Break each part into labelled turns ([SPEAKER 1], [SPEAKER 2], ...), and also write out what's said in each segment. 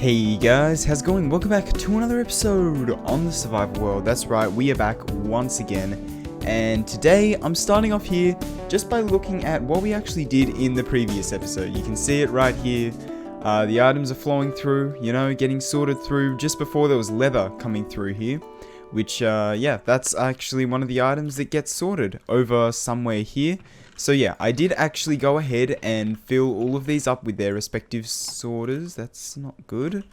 [SPEAKER 1] Hey guys, how's it going? Welcome back to another episode on the survival world. That's right, we are back once again. And today I'm starting off here just by looking at what we actually did in the previous episode. You can see it right here. The items are flowing through, getting sorted through just before there was leather coming through here. Which, that's actually one of the items that gets sorted over somewhere here. So yeah, I did actually go ahead and fill all of these up with their respective sorters. That's not good.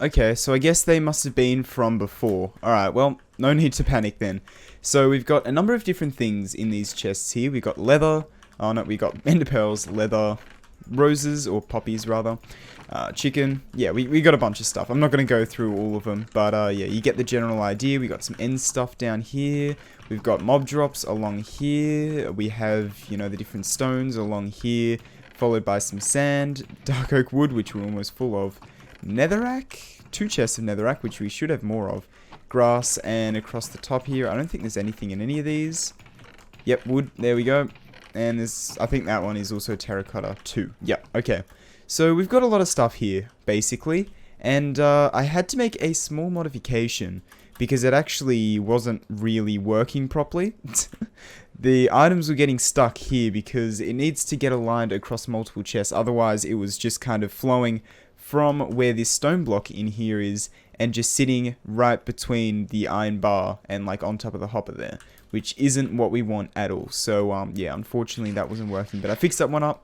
[SPEAKER 1] Okay, so I guess they must have been from before. Alright, well, no need to panic then. So we've got a number of different things in these chests here. We've got leather, we got ender pearls, leather, roses, or poppies rather, chicken. Yeah, we got a bunch of stuff. I'm not going to go through all of them, but yeah, you get the general idea. We got some end stuff down here. We've got mob drops along here. We have, the different stones along here, followed by some sand, dark oak wood, which we're almost full of, netherrack, 2 chests of netherrack, which we should have more of, grass, and across the top here, I don't think there's anything in any of these. Yep, wood, there we go. And I think that one is also terracotta too. Yeah, okay. So we've got a lot of stuff here, basically. And I had to make a small modification because it actually wasn't really working properly. The items were getting stuck here because it needs to get aligned across multiple chests. Otherwise, it was just kind of flowing from where this stone block in here is and just sitting right between the iron bar and like on top of the hopper there, which isn't what we want at all. So yeah, unfortunately that wasn't working, but I fixed that one up.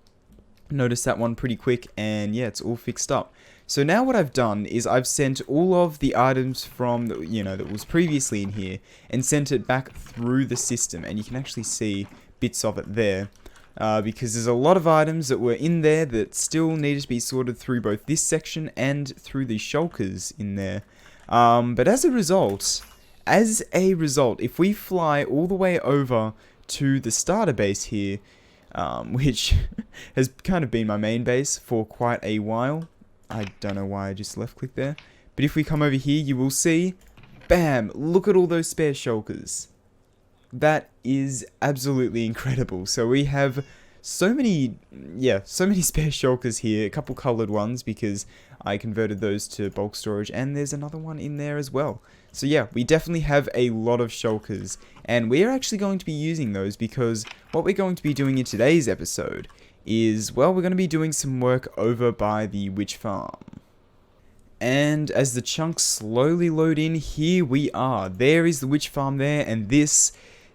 [SPEAKER 1] Noticed that one pretty quick, and yeah, it's all fixed up. So now what I've done is I've sent all of the items from that was previously in here and sent it back through the system, and you can actually see bits of it there. Because there's a lot of items that were in there that still needed to be sorted through both this section and through the shulkers in there. But as a result, if we fly all the way over to the starter base here, which has kind of been my main base for quite a while. I don't know why I just left click there. But if we come over here, you will see, bam, look at all those spare shulkers. That is absolutely incredible. So we have so many spare shulkers here, a couple colored ones because I converted those to bulk storage, and there's another one in there as well. So yeah, we definitely have a lot of shulkers, and we're actually going to be using those because what we're going to be doing in today's episode is, well, we're going to be doing some work over by the witch farm. And as the chunks slowly load in, here we are. There is the witch farm there, and this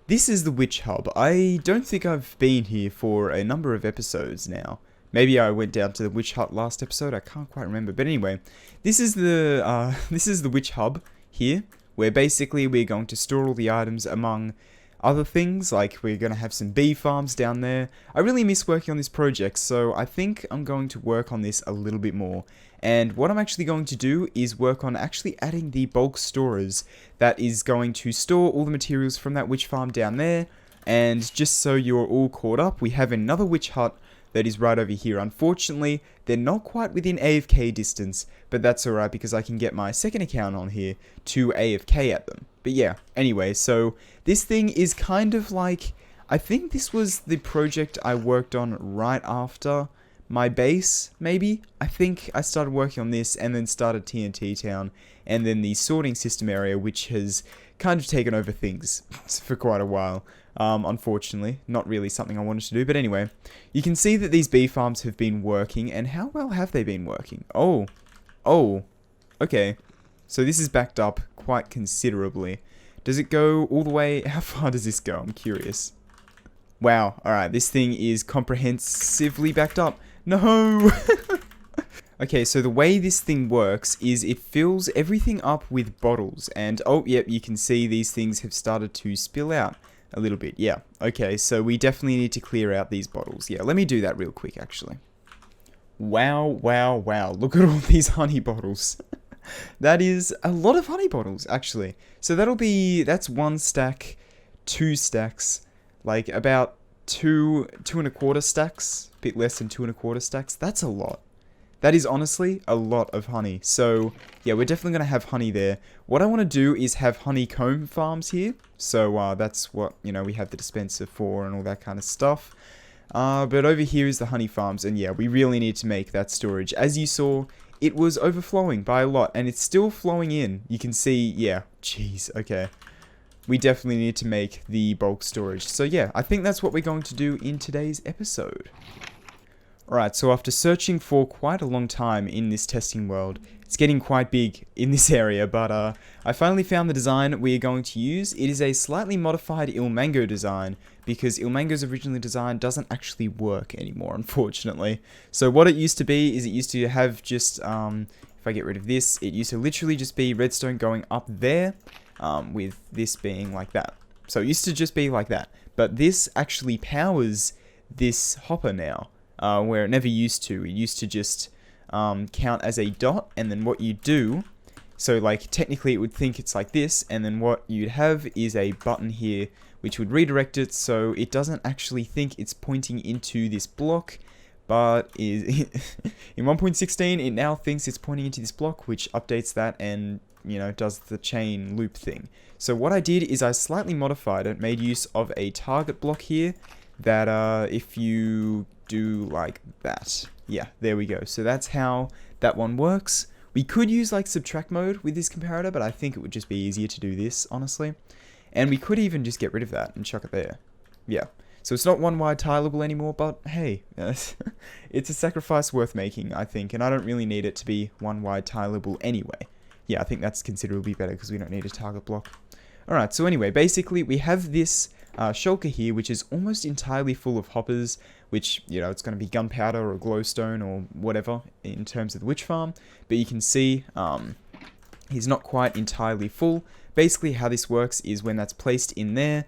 [SPEAKER 1] is the witch hub. I don't think I've been here for a number of episodes now. Maybe I went down to the witch hut last episode. I can't quite remember. But anyway, this is the witch hub here, where basically we're going to store all the items among other things. Like we're going to have some bee farms down there. I really miss working on this project, so I think I'm going to work on this a little bit more. And what I'm actually going to do is work on actually adding the bulk storers that is going to store all the materials from that witch farm down there. And just so you're all caught up, we have another witch hut that is right over here. Unfortunately, they're not quite within AFK distance, but that's alright because I can get my second account on here to AFK at them. But yeah, anyway, so this thing is kind of like, I think this was the project I worked on right after my base, maybe? I think I started working on this and then started TNT Town and then the sorting system area, which has kind of taken over things for quite a while. Unfortunately, not really something I wanted to do, but anyway, you can see that these bee farms have been working, and how well have they been working? Oh, okay, so this is backed up quite considerably. Does it go all the way? How far does this go? I'm curious. Wow, alright, this thing is comprehensively backed up. No! Okay, so the way this thing works is it fills everything up with bottles, and oh, yep, you can see these things have started to spill out a little bit. Yeah, okay, so we definitely need to clear out these bottles. Yeah, let me do that real quick, actually. Wow, look at all these honey bottles. That is a lot of honey bottles, actually. So that's 1 stack, 2 stacks, like about 2.25 stacks, a bit less than 2.25 stacks. That's a lot. That is honestly a lot of honey. So yeah, we're definitely going to have honey there. What I want to do is have honeycomb farms here. So that's what, we have the dispenser for and all that kind of stuff. But over here is the honey farms, and yeah, we really need to make that storage. As you saw it was overflowing by a lot, and it's still flowing in. You can see, yeah, jeez, okay. We definitely need to make the bulk storage. So yeah, I think that's what we're going to do in today's episode. Alright, so after searching for quite a long time in this testing world, it's getting quite big in this area, but I finally found the design we are going to use. It is a slightly modified Ilmango design, because Ilmango's original design doesn't actually work anymore, unfortunately. So what it used to be is it used to have just, if I get rid of this, it used to literally just be redstone going up there, with this being like that. So it used to just be like that, but this actually powers this hopper now. Where it never used to. It used to just count as a dot, and then what you do, so like technically it would think it's like this, and then what you'd have is a button here which would redirect it so it doesn't actually think it's pointing into this block, but is in 1.16 it now thinks it's pointing into this block, which updates that and, you know, does the chain loop thing. So what I did is I slightly modified it, made use of a target block here that if you do like that, yeah, there we go. So that's how that one works. We could use like subtract mode with this comparator, but I think it would just be easier to do this, honestly. And we could even just get rid of that and chuck it there. Yeah. So it's not one wide tileable anymore, but hey, it's a sacrifice worth making, I think, and I don't really need it to be one wide tileable anyway. Yeah, I think that's considerably better because we don't need a target block. Alright, so anyway, basically we have this shulker here, which is almost entirely full of hoppers, which, you know, it's going to be gunpowder or glowstone or whatever in terms of the witch farm, but you can see he's not quite entirely full. Basically how this works is when that's placed in there,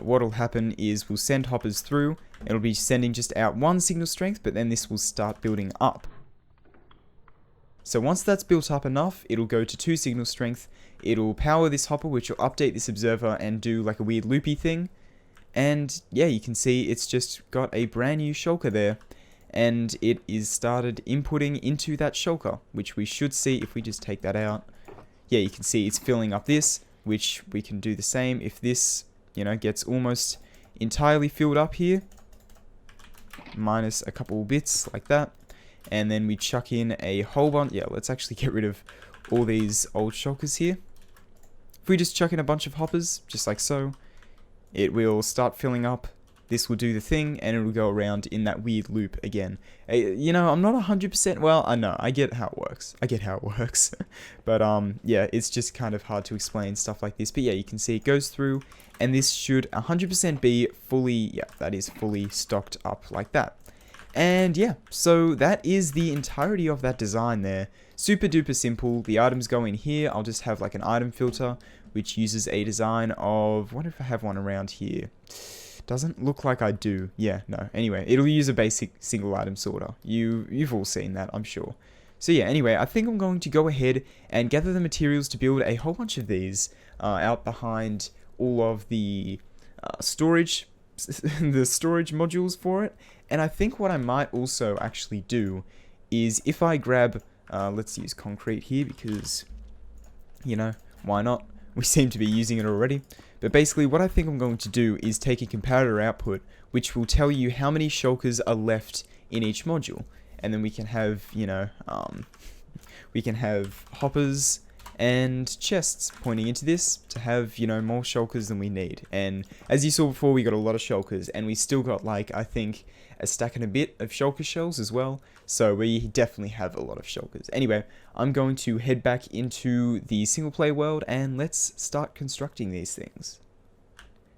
[SPEAKER 1] what'll happen is we'll send hoppers through. It'll be sending just out 1 signal strength, but then this will start building up. So once that's built up enough, it'll go to 2 signal strength, it'll power this hopper, which will update this observer and do like a weird loopy thing. And yeah, you can see it's just got a brand new shulker there, and it is started inputting into that shulker, which we should see if we just take that out. Yeah, you can see it's filling up this, which we can do the same if this, you know, gets almost entirely filled up here, minus a couple bits like that. And then we chuck in a whole bunch. Yeah, let's actually get rid of all these old shulkers here. If we just chuck in a bunch of hoppers, just like so, it will start filling up. This will do the thing, and it will go around in that weird loop again. You know, I'm not 100%, well, I know, I get how it works. But, yeah, it's just kind of hard to explain stuff like this. But yeah, you can see it goes through, and this should 100% be fully, yeah, that is fully stocked up like that. And yeah, so that is the entirety of that design there. Super duper simple. The items go in here. I'll just have like an item filter, which uses a design of, what if I have one around here? Doesn't look like I do. Yeah, no. Anyway, it'll use a basic single item sorter. You've all seen that, I'm sure. So yeah, anyway, I think I'm going to go ahead and gather the materials to build a whole bunch of these out behind all of the storage modules for it. And I think what I might also actually do is if I grab, let's use concrete here because, you know, why not? We seem to be using it already. But basically what I think I'm going to do is take a comparator output, which will tell you how many shulkers are left in each module. And then we can have, you know, we can have hoppers and chests pointing into this to have, you know, more shulkers than we need. And as you saw before, we got a lot of shulkers, and we still got, like, I think a stack and a bit of shulker shells as well. So we definitely have a lot of shulkers. Anyway, I'm going to head back into the single player world and let's start constructing these things.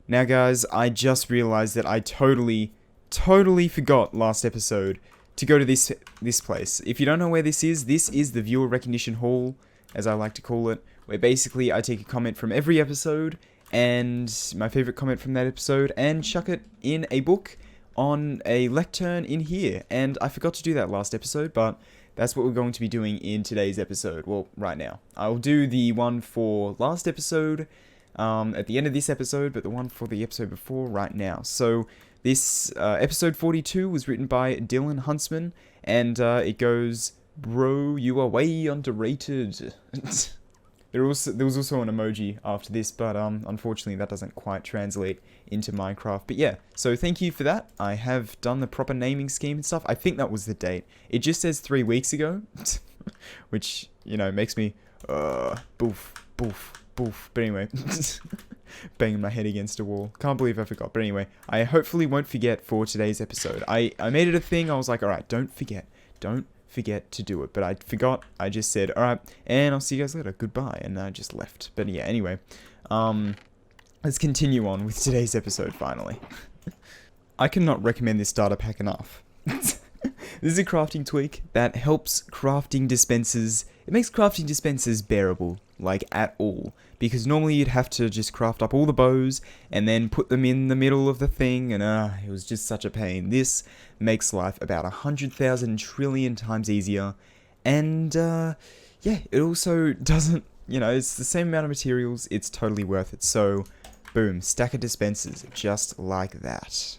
[SPEAKER 1] Now guys, I just realized that I totally forgot last episode to go to this place. If you don't know where this is the viewer recognition hall, as I like to call it, where basically I take a comment from every episode and my favorite comment from that episode and chuck it in a book on a lectern in here. And I forgot to do that last episode, but that's what we're going to be doing in today's episode. Well, right now. I'll do the one for last episode at the end of this episode, but the one for the episode before right now. So this episode 42 was written by Dylan Huntsman, and it goes, "Bro, you are way underrated." There was also an emoji after this, but unfortunately that doesn't quite translate into Minecraft. But yeah, so thank you for that. I have done the proper naming scheme and stuff. I think that was the date. It just says 3 weeks ago. which, you know, makes me, boof, boof, boof. But anyway, banging my head against a wall. Can't believe I forgot. But anyway, I hopefully won't forget for today's episode. I made it a thing. I was like, alright, don't forget to do it. But I forgot. I just said, alright, and I'll see you guys later. Goodbye. And I just left. But yeah, anyway, let's continue on with today's episode finally. I cannot recommend this starter pack enough. This is a crafting tweak that helps crafting dispensers. It makes crafting dispensers bearable, like at all. Because normally you'd have to just craft up all the bows and then put them in the middle of the thing, and it was just such a pain. This makes life about 100,000 trillion times easier. And yeah, it also doesn't, you know, it's the same amount of materials. It's totally worth it. So, boom, stack of dispensers, just like that.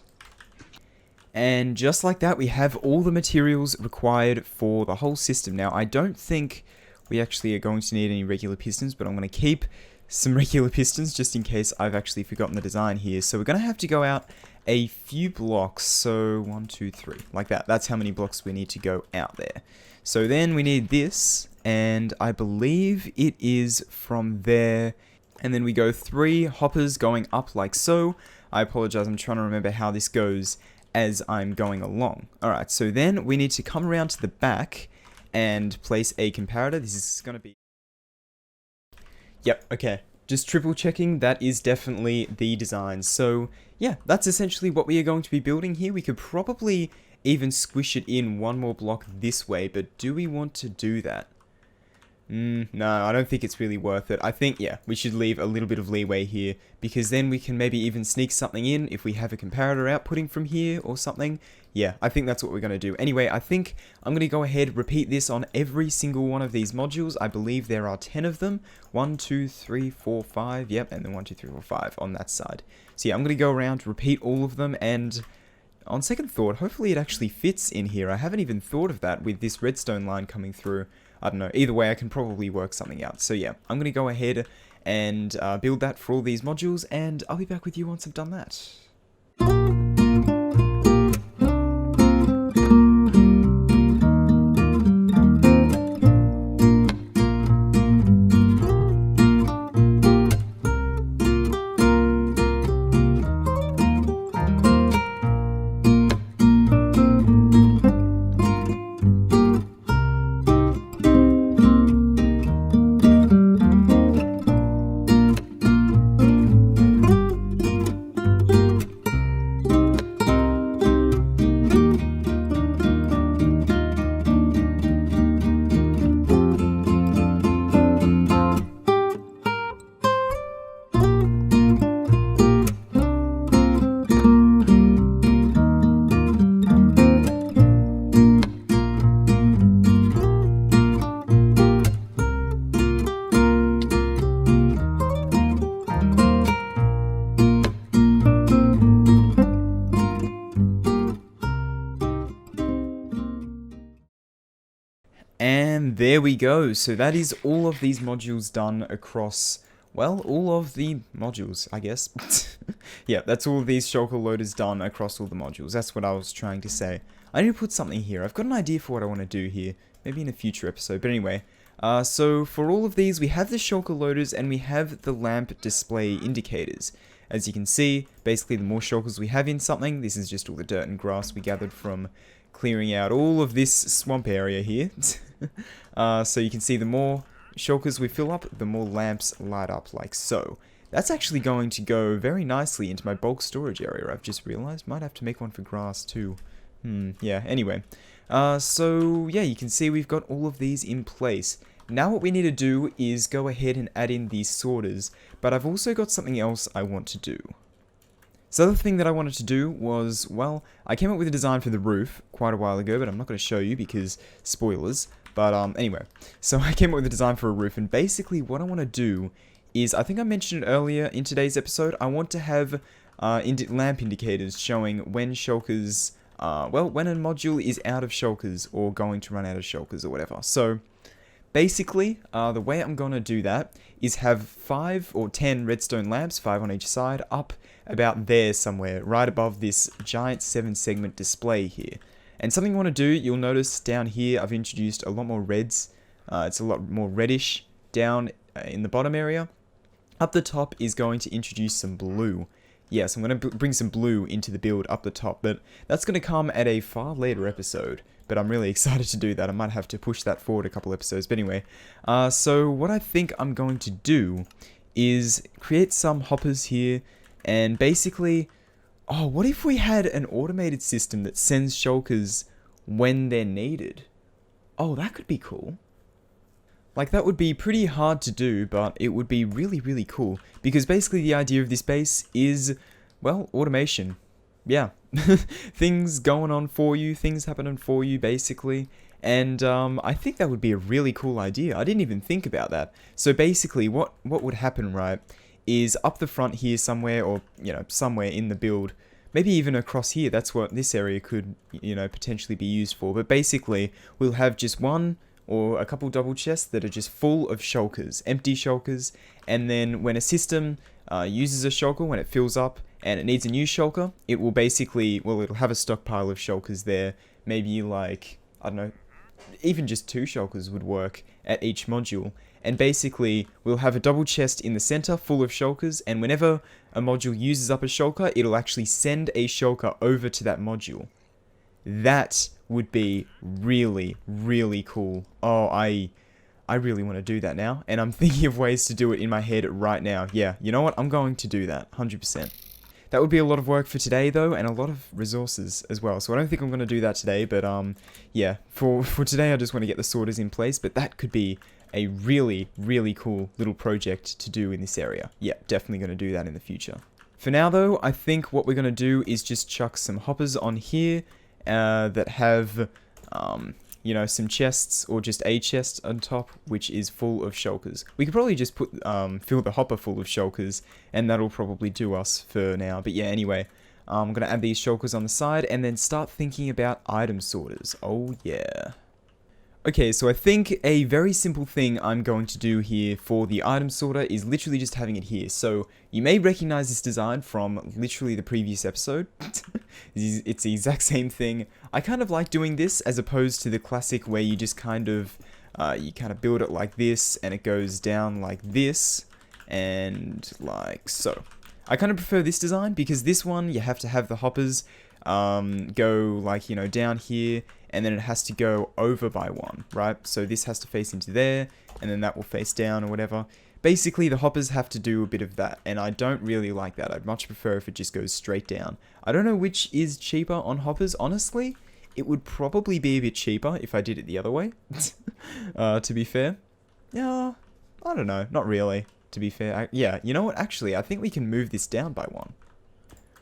[SPEAKER 1] And just like that, we have all the materials required for the whole system. Now, I don't think we actually are going to need any regular pistons, but I'm going to keep some regular pistons just in case I've actually forgotten the design here. So we're going to have to go out a few blocks. So 1, 2, 3, like that. That's how many blocks we need to go out there. So then we need this, and I believe it is from there. And then we go 3 hoppers going up like so. I apologize, I'm trying to remember how this goes as I'm going along. Alright, so then we need to come around to the back and place a comparator. This is going to be... Yep, okay. Just triple checking, that is definitely the design. So, yeah, that's essentially what we are going to be building here. We could probably even squish it in one more block this way, but do we want to do that? No, I don't think it's really worth it. I think, yeah, we should leave a little bit of leeway here, because then we can maybe even sneak something in if we have a comparator outputting from here or something. Yeah, I think that's what we're going to do. Anyway, I think I'm going to go ahead, repeat this on every single one of these modules. I believe there are 10 of them. 1, 2, 3, 4, 5, yep, and then 1, 2, 3, 4, 5 on that side. So yeah, I'm going to go around, repeat all of them, and on second thought, hopefully it actually fits in here. I haven't even thought of that with this redstone line coming through. I don't know, either way I can probably work something out. So yeah, I'm going to go ahead and build that for all these modules, and I'll be back with you once I've done that. And there we go. So that is all of these modules done across, well, all of the modules, I guess. Yeah, that's all of these shulker loaders done across all the modules. That's what I was trying to say. I need to put something here. I've got an idea for what I want to do here. Maybe in a future episode. But anyway, so for all of these, we have the shulker loaders and we have the lamp display indicators. As you can see, basically the more shulkers we have in something, this is just all the dirt and grass we gathered from clearing out all of this swamp area here. So you can see the more shulkers we fill up, the more lamps light up like so. That's actually going to go very nicely into my bulk storage area, I've just realized. Might have to make one for grass too. Yeah, anyway. So yeah, you can see we've got all of these in place. Now what we need to do is go ahead and add in these sorters, but I've also got something else I want to do. So the other thing that I wanted to do was, well, I came up with a design for the roof quite a while ago, but I'm not going to show you because spoilers. But anyway, so I came up with a design for a roof, and basically what I want to do is, I think I mentioned it earlier in today's episode, I want to have lamp indicators showing when shulkers, well, when a module is out of shulkers or going to run out of shulkers or whatever. So basically, the way I'm going to do that is have 5 or 10 redstone lamps, 5 on each side, up about there somewhere, right above this giant 7-segment display here. And something you want to do, you'll notice down here I've introduced a lot more reds It's a lot more reddish down in the bottom area. Up the top is going to introduce some blue. Yes, I'm going to bring some blue into the build up the top, but that's going to come at a far later episode. But I'm really excited to do that. I might have to push that forward a couple episodes. But anyway, so what I think I'm going to do is create some hoppers here, and basically, oh, what if we had an automated system that sends shulkers when they're needed? Oh, that could be cool. Like, that would be pretty hard to do, but it would be really, really cool. Because basically the idea of this base is, well, automation. Yeah. Things going on for you, things happening for you, basically. And I think that would be a really cool idea. I didn't even think about that. So basically, what would happen, right, is up the front here somewhere, or, you know, somewhere in the build, maybe even across here, that's what this area could, you know, potentially be used for. But basically, we'll have just one or a couple double chests that are just full of shulkers, empty shulkers, and then when a system uses a shulker, when it fills up and it needs a new shulker, it will basically, well, it'll have a stockpile of shulkers there, maybe like, I don't know, even just 2 shulkers would work at each module, and basically we'll have a double chest in the center full of shulkers, and whenever a module uses up a shulker, it'll actually send a shulker over to that module. That would be really, really cool. Oh, I really want to do that now, and I'm thinking of ways to do it in my head right now. Yeah, you know what? I'm going to do that, 100%. That would be a lot of work for today, though, and a lot of resources as well. So I don't think I'm going to do that today, but yeah, for today I just want to get the sorters in place, but that could be a really, really cool little project to do in this area. Yeah, definitely going to do that in the future. For now, though, I think what we're going to do is just chuck some hoppers on here that have, you know, some chests, or just a chest on top, which is full of shulkers. We could probably just put, fill the hopper full of shulkers, and that'll probably do us for now. But yeah, anyway, I'm going to add these shulkers on the side, and then start thinking about item sorters. Oh yeah. Okay, so I think a very simple thing I'm going to do here for the item sorter is literally just having it here. So you may recognize this design from literally the previous episode. It's the exact same thing. I kind of like doing this as opposed to the classic where you just kind of build it like this and it goes down like this and like so. I kind of prefer this design because this one you have to have the hoppers go like, you know, down here, and then it has to go over by 1, right? So this has to face into there, and then that will face down or whatever. Basically, the hoppers have to do a bit of that, and I don't really like that. I'd much prefer if it just goes straight down. I don't know which is cheaper on hoppers, honestly. It would probably be a bit cheaper if I did it the other way, to be fair. Yeah, I don't know, not really, to be fair. Yeah, you know what, actually, I think we can move this down by 1.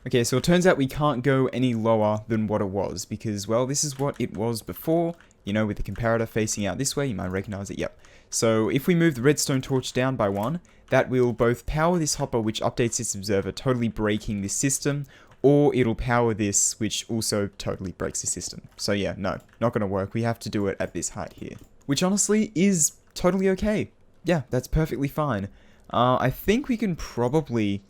[SPEAKER 1] Okay, so it turns out we can't go any lower than what it was, because, well, this is what it was before, you know, with the comparator facing out this way. You might recognize it, yep. So if we move the redstone torch down by 1, that will both power this hopper, which updates its observer, totally breaking this system, or it'll power this, which also totally breaks the system. So yeah, no, not gonna work. We have to do it at this height here, which honestly is totally okay. Yeah, that's perfectly fine. I think we can probably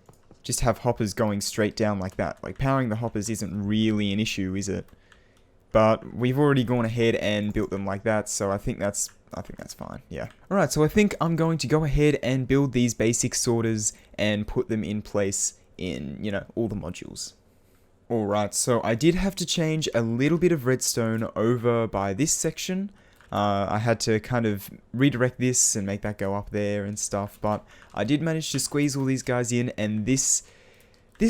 [SPEAKER 1] just have hoppers going straight down like that. Like, powering the hoppers isn't really an issue, is it? But we've already gone ahead and built them like that, so I think that's fine, yeah. Alright, so I think I'm going to go ahead and build these basic sorters and put them in place in, you know, all the modules. Alright, so I did have to change a little bit of redstone over by this section. I had to kind of redirect this and make that go up there and stuff, but I did manage to squeeze all these guys in, and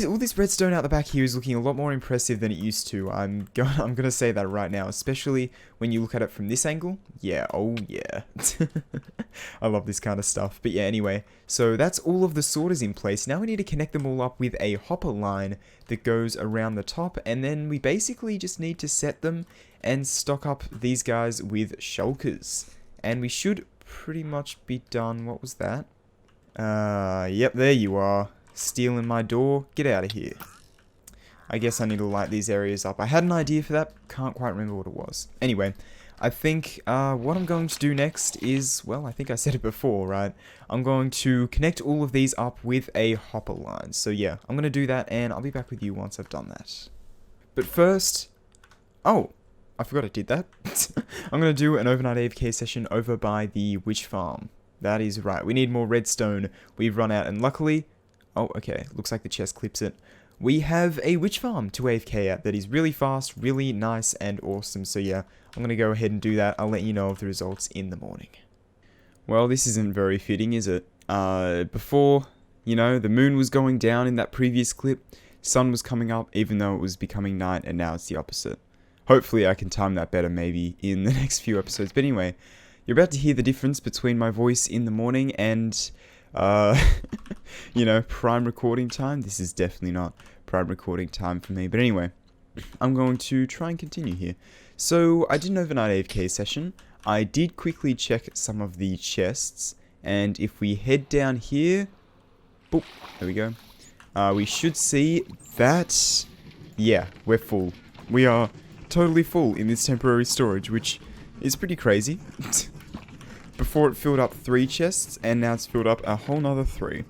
[SPEAKER 1] all this redstone out the back here is looking a lot more impressive than it used to. I'm gonna say that right now, especially when you look at it from this angle. Yeah, oh yeah. I love this kind of stuff. But yeah, anyway, so that's all of the sorters in place. Now we need to connect them all up with a hopper line that goes around the top, and then we basically just need to set them and stock up these guys with shulkers. And we should pretty much be done. What was that? Yep, there you are. Stealing my door. Get out of here. I guess I need to light these areas up. I had an idea for that. Can't quite remember what it was. Anyway, I think what I'm going to do next is, well, I think I said it before, right? I'm going to connect all of these up with a hopper line. So yeah, I'm going to do that, and I'll be back with you once I've done that. But first... Oh, I forgot I did that. I'm going to do an overnight AFK session over by the witch farm. That is right. We need more redstone. We've run out, and luckily... Oh, okay. Looks like the chest clips it. We have a witch farm to AFK at that is really fast, really nice, and awesome. So yeah, I'm going to go ahead and do that. I'll let you know of the results in the morning. Well, this isn't very fitting, is it? Before, you know, the moon was going down in that previous clip. Sun was coming up, even though it was becoming night, and now it's the opposite. Hopefully I can time that better maybe in the next few episodes. But anyway, you're about to hear the difference between my voice in the morning and, you know, prime recording time. This is definitely not prime recording time for me. But anyway, I'm going to try and continue here. So I did an overnight AFK session. I did quickly check some of the chests. And if we head down here, boop, there we go. We should see that, yeah, we're full. We are totally full in this temporary storage, which is pretty crazy. Before it filled up 3 chests, and now it's filled up a whole nother 3.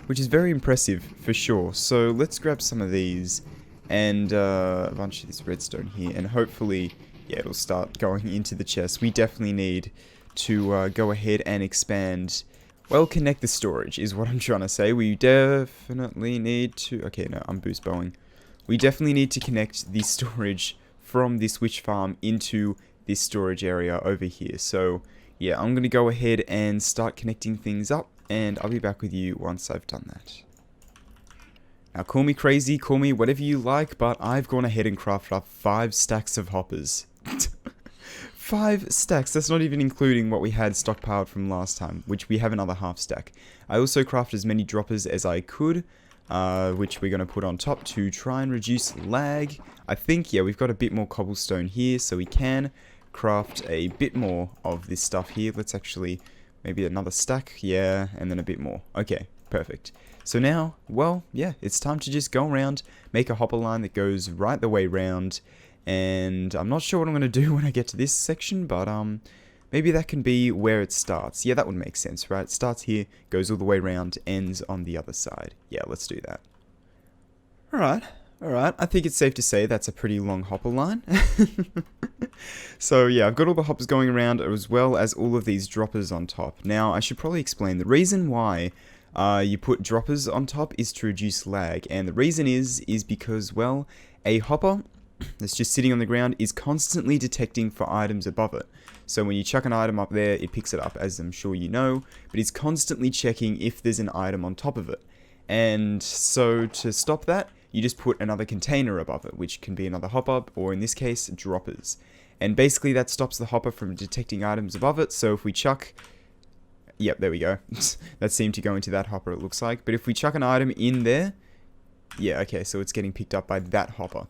[SPEAKER 1] Which is very impressive, for sure. So let's grab some of these, and a bunch of this redstone here, and hopefully, yeah, it'll start going into the chest. We definitely need to go ahead and expand... Well, connect the storage is what I'm trying to say. We definitely need to... Okay, no, I'm boost bowing. We definitely need to connect the storage from this witch farm into this storage area over here. So, yeah, I'm going to go ahead and start connecting things up, and I'll be back with you once I've done that. Now, call me crazy, call me whatever you like, but I've gone ahead and crafted up 5 stacks of hoppers. 5 stacks, that's not even including what we had stockpiled from last time, which we have another half stack. I also crafted as many droppers as I could, which we're going to put on top to try and reduce lag. I think, yeah, we've got a bit more cobblestone here, so we can craft a bit more of this stuff here. Let's actually, maybe another stack, yeah, and then a bit more. Okay, perfect. So now, well, yeah, it's time to just go around, make a hopper line that goes right the way round. And I'm not sure what I'm going to do when I get to this section, but maybe that can be where it starts. Yeah, that would make sense, right? It starts here, goes all the way around, ends on the other side. Yeah, let's do that. Alright. I think it's safe to say that's a pretty long hopper line. So yeah, I've got all the hoppers going around as well as all of these droppers on top. Now, I should probably explain the reason why you put droppers on top is to reduce lag. And the reason is because, well, a hopper that's just sitting on the ground is constantly detecting for items above it. So when you chuck an item up there, it picks it up, as I'm sure you know, but it's constantly checking if there's an item on top of it. And so to stop that, you just put another container above it, which can be another hopper, or in this case, droppers. And basically that stops the hopper from detecting items above it, so if we chuck... Yep, there we go. That seemed to go into that hopper, it looks like. But if we chuck an item in there... Yeah, okay, so it's getting picked up by that hopper.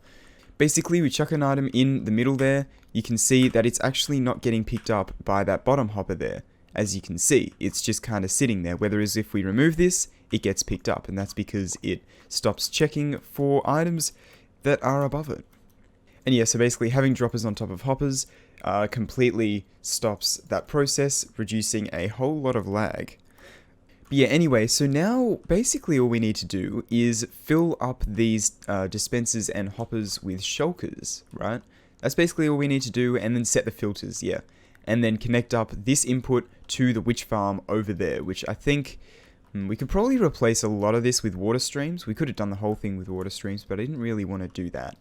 [SPEAKER 1] Basically, we chuck an item in the middle there, you can see that it's actually not getting picked up by that bottom hopper there. As you can see, it's just kind of sitting there, whereas if we remove this, it gets picked up, and that's because it stops checking for items that are above it. And yeah, so basically having droppers on top of hoppers completely stops that process, reducing a whole lot of lag. But yeah, anyway, so now basically all we need to do is fill up these dispensers and hoppers with shulkers, right? That's basically all we need to do, and then set the filters, yeah. And then connect up this input to the witch farm over there, which I think we could probably replace a lot of this with water streams. We could have done the whole thing with water streams, but I didn't really want to do that.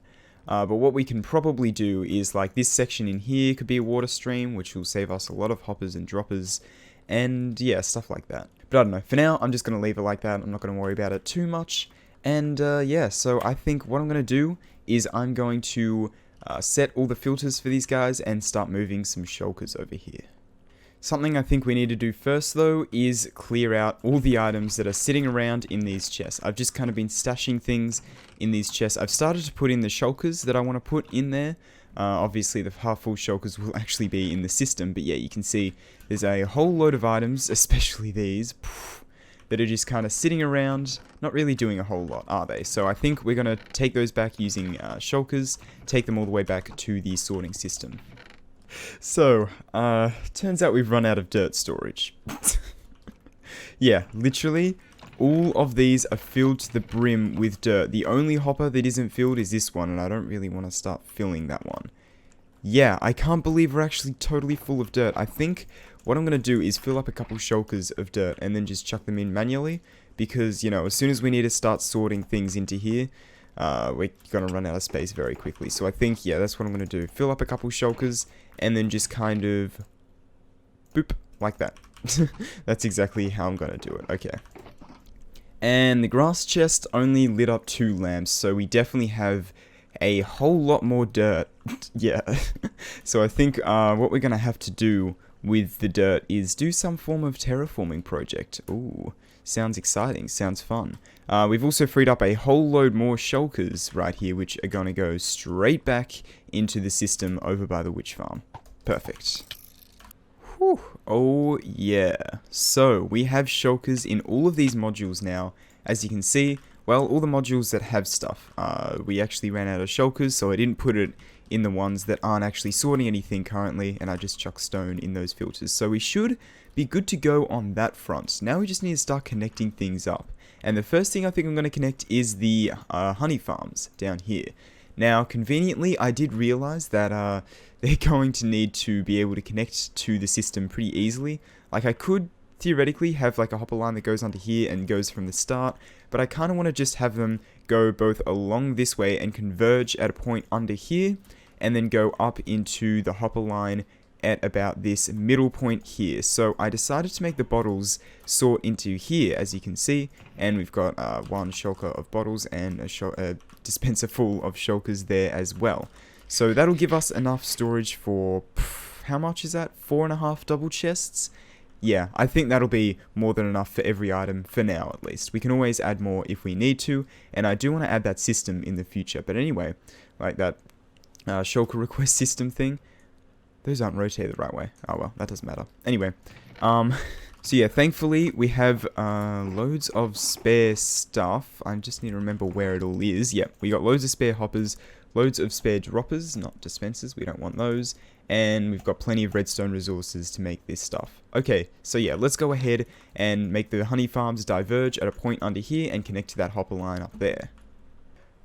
[SPEAKER 1] But what we can probably do is, like, this section in here could be a water stream, which will save us a lot of hoppers and droppers, and yeah, stuff like that. But I don't know, for now, I'm just going to leave it like that. I'm not going to worry about it too much. And yeah, so I think what I'm going to do is I'm going to set all the filters for these guys and start moving some shulkers over here. Something I think we need to do first, though, is clear out all the items that are sitting around in these chests. I've just kind of been stashing things in these chests. I've started to put in the shulkers that I want to put in there. Obviously, the half-full shulkers will actually be in the system, but yeah, you can see there's a whole load of items, especially these, that are just kind of sitting around, not really doing a whole lot, are they? So I think we're going to take those back using shulkers, take them all the way back to the sorting system. So, turns out we've run out of dirt storage. Yeah, literally, all of these are filled to the brim with dirt. The only hopper that isn't filled is this one, and I don't really want to start filling that one. yeah, I can't believe we're actually totally full of dirt. I think what I'm going to do is fill up a couple shulkers of dirt and then just chuck them in manually. Because, you know, as soon as we need to start sorting things into here, we're going to run out of space very quickly. So I think, yeah, that's what I'm going to do. Fill up a couple shulkers and then just kind of boop, like that. That's exactly how I'm going to do it. Okay. And the grass chest only lit up 2 lamps, so we definitely have a whole lot more dirt. Yeah. So I think what we're going to have to do with the dirt is do some form of terraforming project. Ooh, sounds exciting, sounds fun. We've also freed up a whole load more shulkers right here, which are going to go straight back into the system over by the witch farm. Perfect. Whew. Oh yeah. So we have shulkers in all of these modules now. As you can see, well, all the modules that have stuff. We actually ran out of shulkers, so I didn't put it in the ones that aren't actually sorting anything currently, and I just chucked stone in those filters. So we should be good to go on that front. Now we just need to start connecting things up. And the first thing I think I'm going to connect is the honey farms down here. Now, conveniently, I did realize that they're going to need to be able to connect to the system pretty easily. Like, I could theoretically have like a hopper line that goes onto here and goes from the start, but I kind of want to just have them go both along this way and converge at a point under here, and then go up into the hopper line at about this middle point here. So I decided to make the bottles sort into here, as you can see, and we've got one shulker of bottles and a dispenser full of shulkers there as well. So that'll give us enough storage for, how much is that? 4.5 double chests? Yeah, I think that'll be more than enough for every item for now, at least. We can always add more if we need to, and I do want to add that system in the future. But anyway, like that shulker request system thing, those aren't rotated the right way. Oh well, that doesn't matter. Anyway, so yeah, thankfully we have loads of spare stuff. I just need to remember where it all is. Yep, we got loads of spare hoppers, loads of spare droppers, not dispensers, we don't want those. And we've got plenty of redstone resources to make this stuff. Okay, so yeah, let's go ahead and make the honey farms diverge at a point under here and connect to that hopper line up there.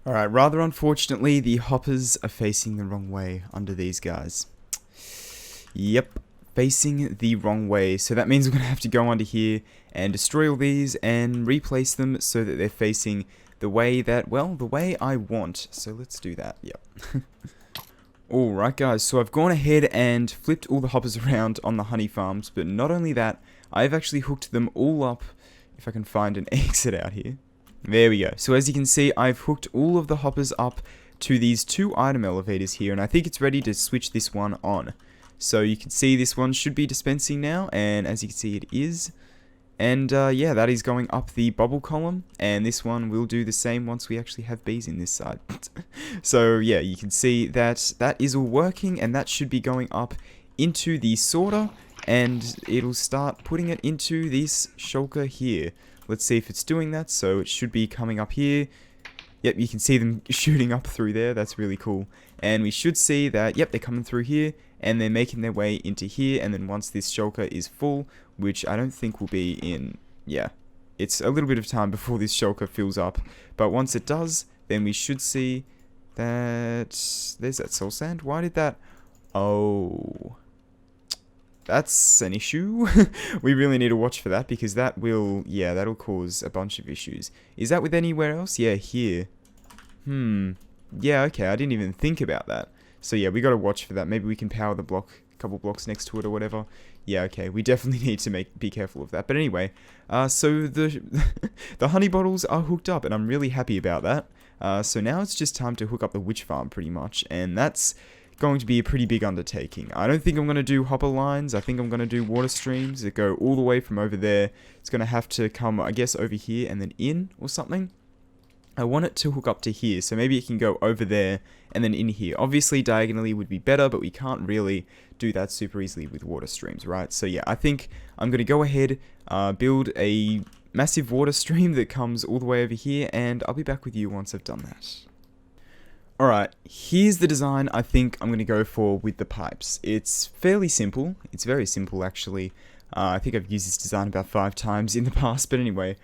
[SPEAKER 1] Alright, rather unfortunately, the hoppers are facing the wrong way under these guys. Yep, facing the wrong way. So that means we're going to have to go under here and destroy all these and replace them so that they're facing the way that, well, the way I want. So let's do that, yep. Alright guys, so I've gone ahead and flipped all the hoppers around on the honey farms, but not only that, I've actually hooked them all up, if I can find an exit out here. There we go. So as you can see, I've hooked all of the hoppers up to these 2 item elevators here, and I think it's ready to switch this one on. So you can see this one should be dispensing now, and as you can see it is. And yeah, that is going up the bubble column, and this one will do the same once we actually have bees in this side. So yeah, you can see that that is all working, and that should be going up into the sorter, and it'll start putting it into this shulker here. Let's see if it's doing that. So it should be coming up here. Yep, you can see them shooting up through there. That's really cool. And we should see that, yep, they're coming through here, and they're making their way into here, and then once this shulker is full, which I don't think will be in, yeah, it's a little bit of time before this shulker fills up, but once it does, then we should see that, there's that soul sand. Why did that, oh, that's an issue. We really need to watch for that, because that will, yeah, that'll cause a bunch of issues. Is that with anywhere else? Yeah, here. Yeah, okay, I didn't even think about that. So yeah, we gotta watch for that. Maybe we can power the block, a couple blocks next to it or whatever. Yeah, okay, we definitely need to be careful of that. But anyway, so the the honey bottles are hooked up, and I'm really happy about that. So now it's just time to hook up the witch farm, pretty much, and that's going to be a pretty big undertaking. I don't think I'm going to do hopper lines. I think I'm going to do water streams that go all the way from over there. It's going to have to come, I guess, over here and then in or something. I want it to hook up to here, so maybe it can go over there and then in here. Obviously, diagonally would be better, but we can't really do that super easily with water streams, right? So yeah, I think I'm going to go ahead, build a massive water stream that comes all the way over here, and I'll be back with you once I've done that. Alright, here's the design I think I'm going to go for with the pipes. It's fairly simple. It's very simple, actually. I think I've used this design about 5 times in the past, but anyway,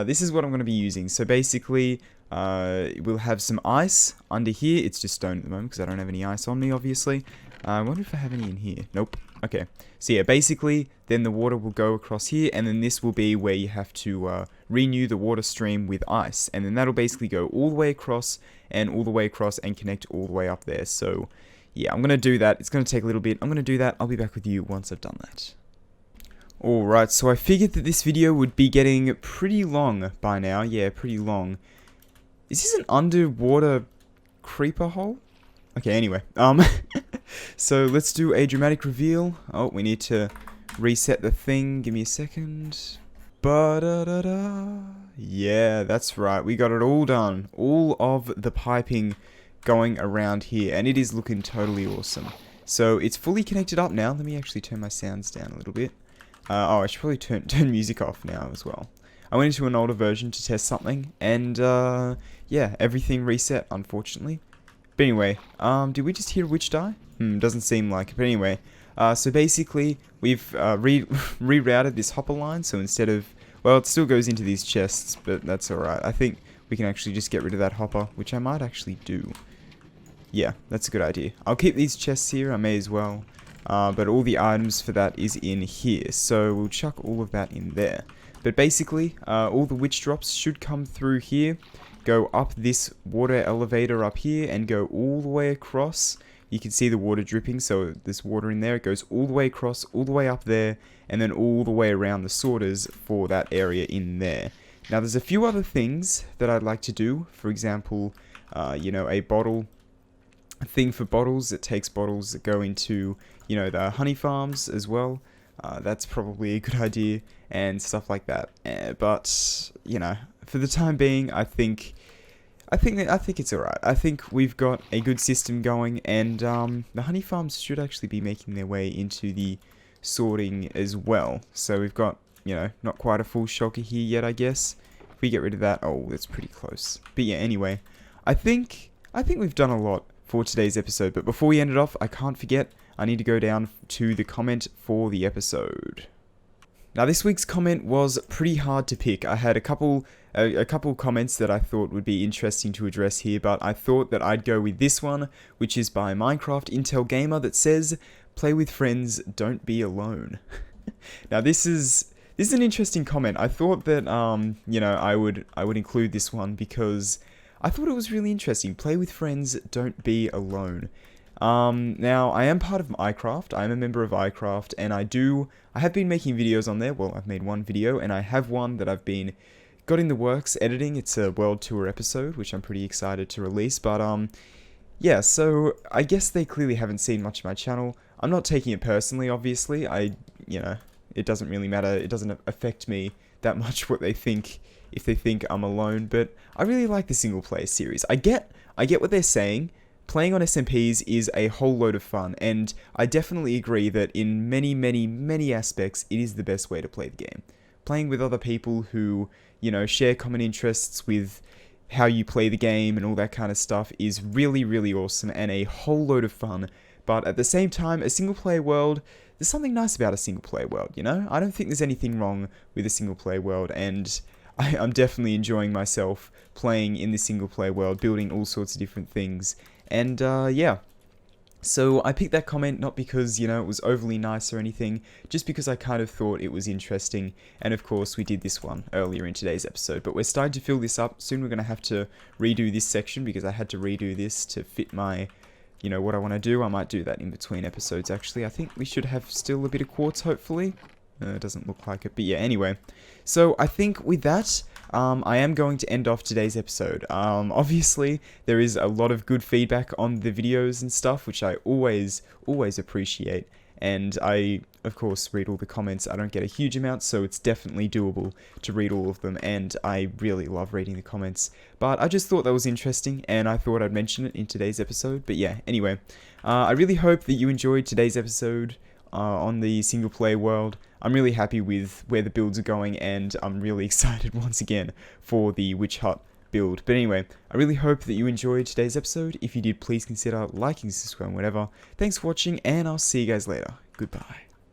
[SPEAKER 1] this is what I'm going to be using. So basically, we'll have some ice under here. It's just stone at the moment because I don't have any ice on me, obviously. I wonder if I have any in here. Nope. Okay. So yeah, basically, then the water will go across here, and then this will be where you have to renew the water stream with ice. And then that'll basically go all the way across, and all the way across, and connect all the way up there. So yeah, I'm going to do that. It's going to take a little bit. I'm going to do that. I'll be back with you once I've done that. Alright, so I figured that this video would be getting pretty long by now. Yeah, pretty long. Is this an underwater creeper hole? Okay, anyway. So let's do a dramatic reveal. Oh, we need to reset the thing. Give me a second. Ba-da-da-da. Yeah, that's right. We got it all done. All of the piping going around here, and it is looking totally awesome. So it's fully connected up now. Let me actually turn my sounds down a little bit. I should probably turn music off now as well. I went into an older version to test something, and yeah, everything reset, unfortunately. But anyway, did we just hear a witch die? Doesn't seem like it, but anyway. So basically, we've rerouted this hopper line, so instead of, well, it still goes into these chests, but that's alright. I think we can actually just get rid of that hopper, which I might actually do. Yeah, that's a good idea. I'll keep these chests here, I may as well. But all the items for that is in here, so we'll chuck all of that in there. But basically, all the witch drops should come through here, go up this water elevator up here, and go all the way across. You can see the water dripping, so there's water in there. It goes all the way across, all the way up there, and then all the way around the sorters for that area in there. Now, there's a few other things that I'd like to do. For example, you know, a thing for bottles that takes bottles that go into, you know, the honey farms as well. That's probably a good idea and stuff like that. But you know, for the time being, I think it's alright. I think we've got a good system going, and the honey farms should actually be making their way into the sorting as well. So we've got, you know, not quite a full shulker here yet, I guess. If we get rid of that, oh, that's pretty close. But yeah, anyway, I think we've done a lot for today's episode, but before we end it off, I can't forget, I need to go down to the comment for the episode. Now, this week's comment was pretty hard to pick. I had a couple comments that I thought would be interesting to address here, but I thought that I'd go with this one, which is by Minecraft Intel Gamer, that says, "Play with friends, don't be alone." Now, this is an interesting comment. I thought that you know, I would include this one because I thought it was really interesting. Play with friends, don't be alone. Now, I am part of iCraft. I am a member of iCraft, and I have been making videos on there. Well, I've made one video, and I have one that I've got in the works editing. It's a world tour episode, which I'm pretty excited to release. But, yeah, so I guess they clearly haven't seen much of my channel. I'm not taking it personally, obviously. You know, it doesn't really matter. It doesn't affect me that much what they think, if they think I'm alone, but I really like the single player series. I get what they're saying. Playing on SMPs is a whole load of fun, and I definitely agree that in many aspects, it is the best way to play the game. Playing with other people who, you know, share common interests with how you play the game and all that kind of stuff is really awesome and a whole load of fun. But at the same time, a single player world, there's something nice about a single player world, you know? I don't think there's anything wrong with a single player world, and I'm definitely enjoying myself playing in the single player world, building all sorts of different things. And yeah, so I picked that comment not because, you know, it was overly nice or anything, just because I kind of thought it was interesting. And of course, we did this one earlier in today's episode, but we're starting to fill this up. Soon we're going to have to redo this section because I had to redo this to fit my, you know, what I want to do. I might do that in between episodes, actually. I think we should have still a bit of quartz, hopefully. It doesn't look like it, but yeah, anyway. So I think with that, I am going to end off today's episode. Obviously, there is a lot of good feedback on the videos and stuff, which I always appreciate. And I, of course, read all the comments. I don't get a huge amount, so it's definitely doable to read all of them, and I really love reading the comments. But I just thought that was interesting, and I thought I'd mention it in today's episode. But yeah, anyway, I really hope that you enjoyed today's episode on the single player world. I'm really happy with where the builds are going, and I'm really excited once again for the Witch Hut build. But anyway, I really hope that you enjoyed today's episode. If you did, please consider liking, subscribing, whatever. Thanks for watching, and I'll see you guys later. Goodbye.